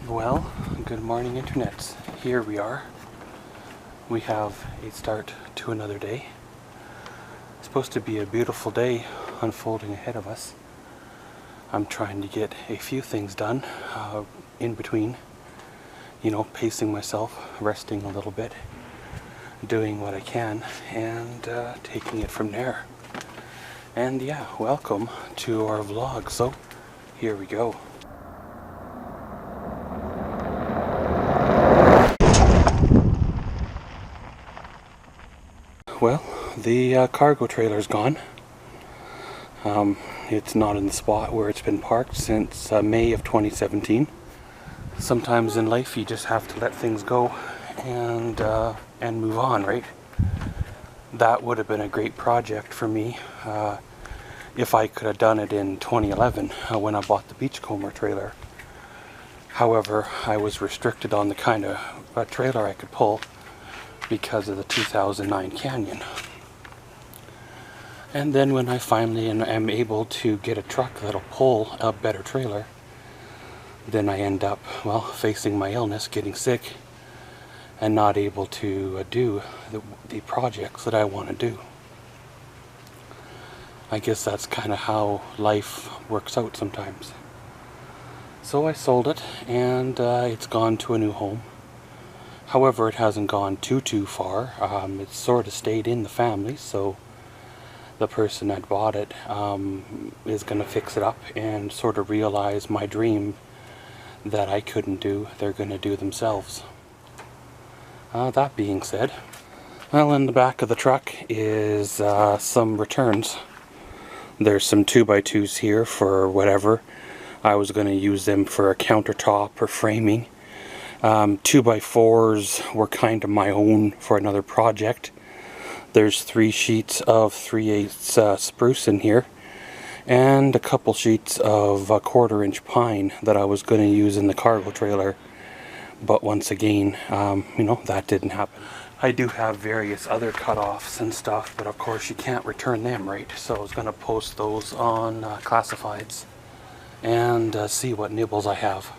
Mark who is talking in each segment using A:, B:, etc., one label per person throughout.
A: Well, good morning internets. Here we are. We have a start to another day. It's supposed to be a beautiful day unfolding ahead of us. I'm trying to get a few things done in between. You know, pacing myself, resting a little bit, doing what I can, and taking it from there. And yeah, welcome to our vlog. So, here we go. Well, the cargo trailer's gone. It's not in the spot where it's been parked since May of 2017. Sometimes in life you just have to let things go and move on, right? That would have been a great project for me if I could have done it in 2011 when I bought the Beachcomber trailer. However, I was restricted on the kind of trailer I could pull because of the 2009 Canyon. And then when I finally am able to get a truck that'll pull a better trailer, then I end up, well, facing my illness, getting sick, and not able to do the projects that I want to do. I guess that's kind of how life works out sometimes. So I sold it, and it's gone to a new home. However, it hasn't gone too far. It's sort of stayed in the family, so the person that bought it is going to fix it up and sort of realize my dream that I couldn't do, they're going to do themselves. That being said, well, in the back of the truck is some returns. There's some 2x2s here for whatever. I was going to use them for a countertop or framing. 2x4s were kind of my own for another project. There's 3 sheets of 3/8 spruce in here, and a couple sheets of 1/4 inch pine that I was going to use in the cargo trailer. But once again, you know, that didn't happen. I do have various other cutoffs and stuff, but of course you can't return them, right? So I was going to post those on classifieds and see what nibbles I have.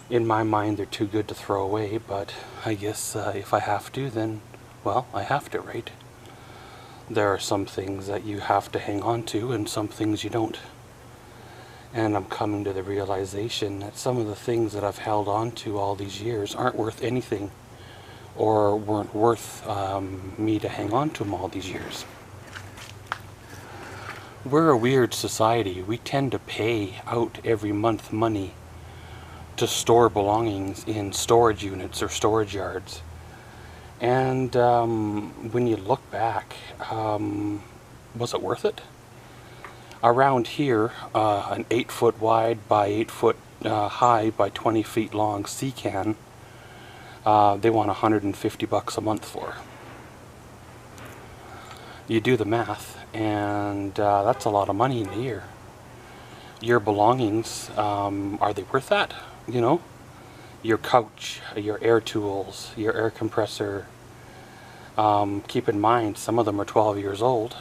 A: In my mind, they're too good to throw away, but I guess if I have to, then, well, I have to, right? There are some things that you have to hang on to and some things you don't. And I'm coming to the realization that some of the things that I've held on to all these years aren't worth anything, or weren't worth me to hang on to them all these years. We're a weird society. We tend to pay out every month money to store belongings in storage units or storage yards. And when you look back, was it worth it? Around here, an 8-foot wide by 8-foot high by 20 feet long sea can, they want $150 a month for. You do the math, and that's a lot of money in a year. Your belongings, are they worth that? You know, your couch, your air tools, your air compressor. Keep in mind, some of them are 12 years old.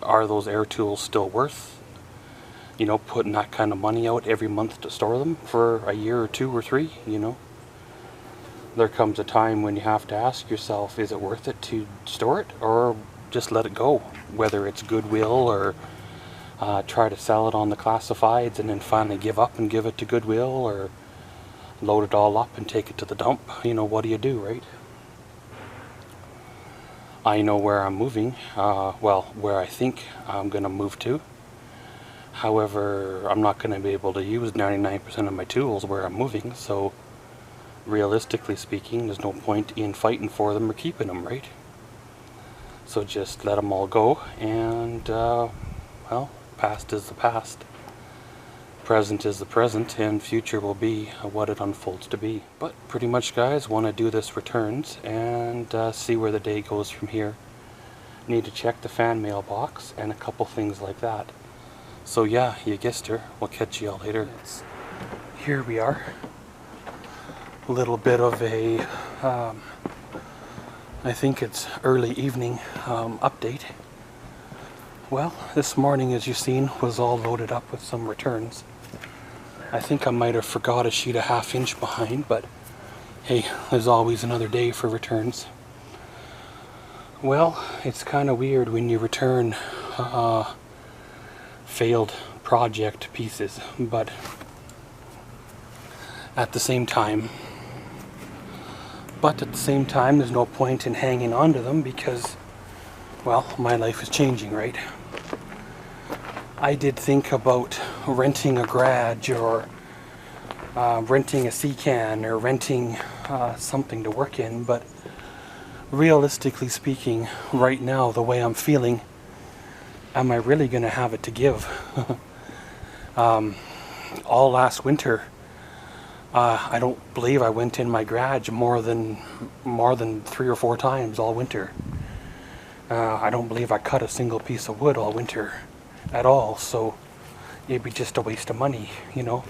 A: Are those air tools still worth, you know, putting that kind of money out every month to store them for a year or 2 or 3, you know? There comes a time when you have to ask yourself, is it worth it to store it or just let it go? Whether it's Goodwill or try to sell it on the classifieds and then finally give up and give it to Goodwill, or load it all up and take it to the dump. You know, what do you do, right? I know where I'm moving, well, where I think I'm going to move to. However, I'm not going to be able to use 99% of my tools where I'm moving, so realistically speaking, there's no point in fighting for them or keeping them, right? So just let them all go, and, well, past is the past. Present is the present, and future will be what it unfolds to be. But pretty much, guys, want to do this returns and see where the day goes from here. Need to check the fan mailbox and a couple things like that. So yeah, you guessed her. We'll catch you all later. Here we are. A little bit of a, I think it's early evening update. Well, this morning, as you've seen, was all loaded up with some returns. I think I might have forgot a sheet a half-inch behind, but hey, there's always another day for returns. Well, it's kind of weird when you return failed project pieces, but at the same time, there's no point in hanging on to them because, well, my life is changing, right? I did think about renting a garage or renting a sea can or renting something to work in, but realistically speaking, right now, the way I'm feeling, am I really going to have it to give? All last winter, I don't believe I went in my garage more than 3 or 4 times all winter. I don't believe I cut a single piece of wood all winter at all, so it'd be just a waste of money, you know.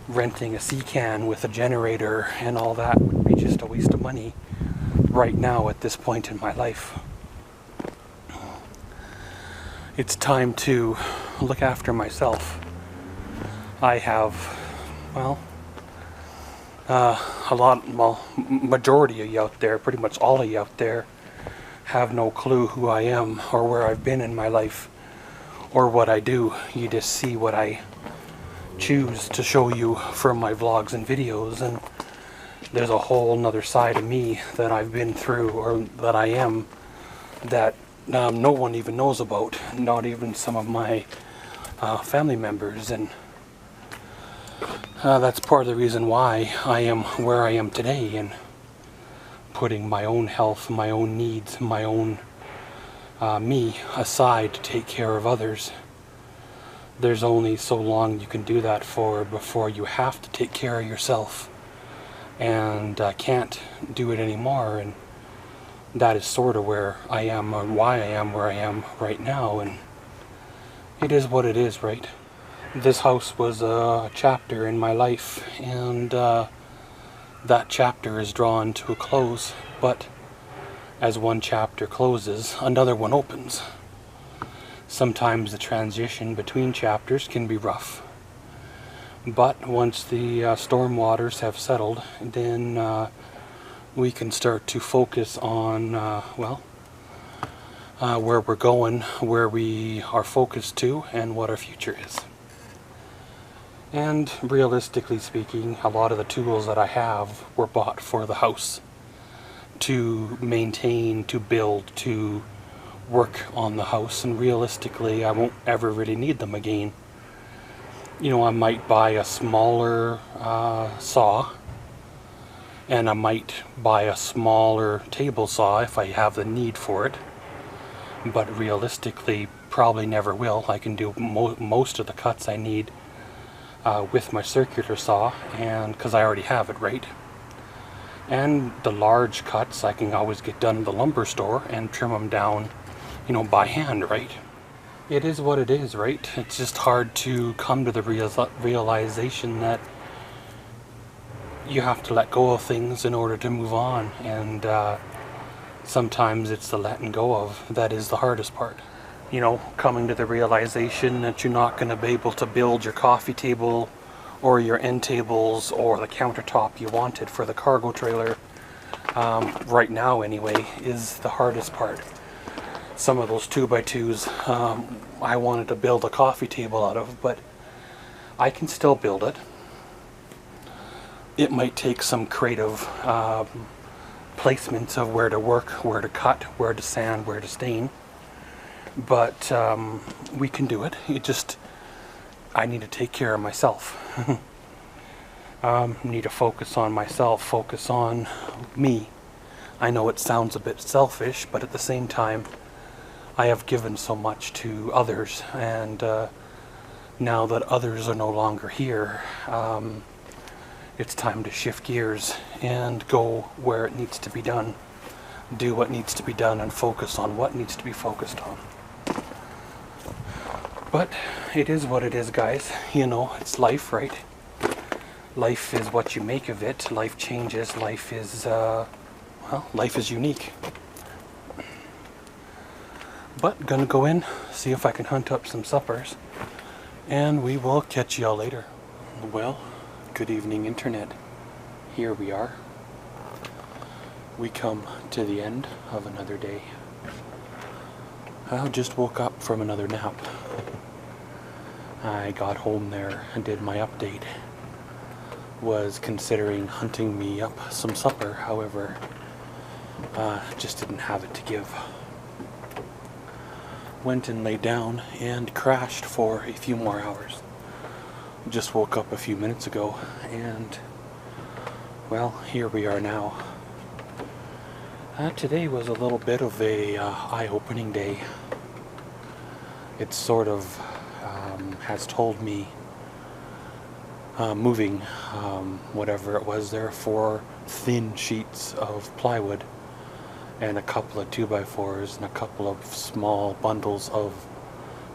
A: Renting a sea can with a generator and all that would be just a waste of money right now at this point in my life. It's time to look after myself. I have, well, majority of you out there, pretty much all of you out there, have no clue who I am or where I've been in my life or what I do. You just see what I choose to show you from my vlogs and videos, and there's a whole nother side of me that I've been through, or that I am, that no one even knows about, not even some of my family members, and that's part of the reason why I am where I am today, and putting my own health, my own needs, my own me aside to take care of others. There's only so long you can do that for before you have to take care of yourself, and can't do it anymore, and that is sort of where I am, or why I am where I am right now, and it is what it is, right? This house was a chapter in my life, and that chapter is drawn to a close, but as one chapter closes, another one opens. Sometimes the transition between chapters can be rough, but once the storm waters have settled, then we can start to focus on, where we're going, where we are focused to, and what our future is. And realistically speaking, a lot of the tools that I have were bought for the house, to maintain, to build, to work on the house, and realistically I won't ever really need them again. You know, I might buy a smaller saw, and I might buy a smaller table saw if I have the need for it, but realistically probably never will. I can do most of the cuts I need with my circular saw, and because I already have it, right? And the large cuts I can always get done in the lumber store and trim them down, you know, by hand, right? It is what it is, right? It's just hard to come to the realization that you have to let go of things in order to move on, and sometimes it's the letting go of that is the hardest part. You know, coming to the realization that you're not going to be able to build your coffee table or your end tables or the countertop you wanted for the cargo trailer, right now anyway, is the hardest part. Some of those 2x2s I wanted to build a coffee table out of, but I can still build it. It might take some creative placements of where to work, where to cut, where to sand, where to stain, but we can do it. I need to take care of myself. Need to focus on myself, focus on me. I know it sounds a bit selfish, but at the same time, I have given so much to others, and now that others are no longer here, it's time to shift gears and go where it needs to be done, do what needs to be done, and focus on what needs to be focused on. But it is what it is, guys. You know, it's life, right? Life is what you make of it. Life changes. Life is, life is unique. But gonna go in, see if I can hunt up some suppers, and we will catch y'all later. Well, good evening, Internet. Here we are. We come to the end of another day. I just woke up from another nap. I got home there and did my update. Was considering hunting me up some supper, however, just didn't have it to give. Went and laid down and crashed for a few more hours. Just woke up a few minutes ago and, well, here we are now. Today was a little bit of a eye-opening day. It sort of has told me moving whatever it was there, 4 thin sheets of plywood and a couple of 2x4s and a couple of small bundles of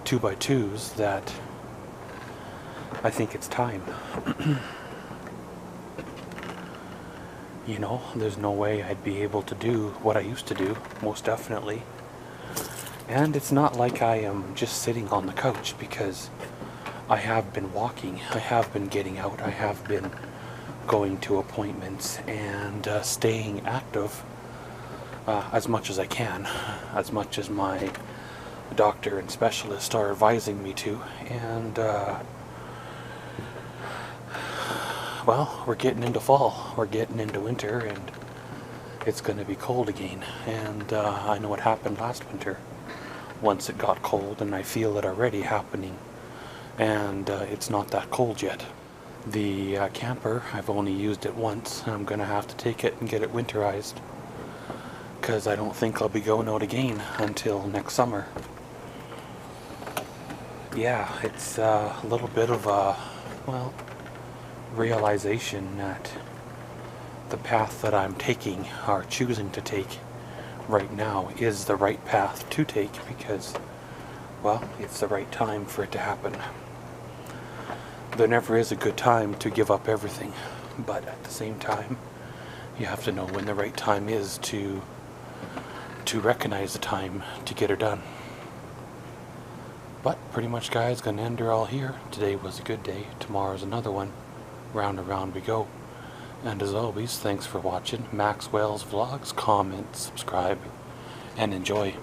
A: 2x2s, that I think it's time. You know, there's no way I'd be able to do what I used to do, most definitely. And it's not like I am just sitting on the couch, because I have been walking, I have been getting out, I have been going to appointments and staying active as much as I can, as much as my doctor and specialist are advising me to. And well, we're getting into fall, we're getting into winter, and it's going to be cold again. And I know what happened last winter, once it got cold, and I feel it already happening, and it's not that cold yet. The camper, I've only used it once, and I'm going to have to take it and get it winterized, because I don't think I'll be going out again until next summer. Yeah, it's a little bit of a, well, realization that the path that I'm taking, or choosing to take right now, is the right path to take, because, well, it's the right time for it to happen. There never is a good time to give up everything, but at the same time, you have to know when the right time is to recognize the time to get her done. But pretty much, guys, gonna end her all here. Today was a good day, tomorrow's another one. Round and round we go. And as always, thanks for watching Maxwell's Vlogs. Comment, subscribe, and enjoy.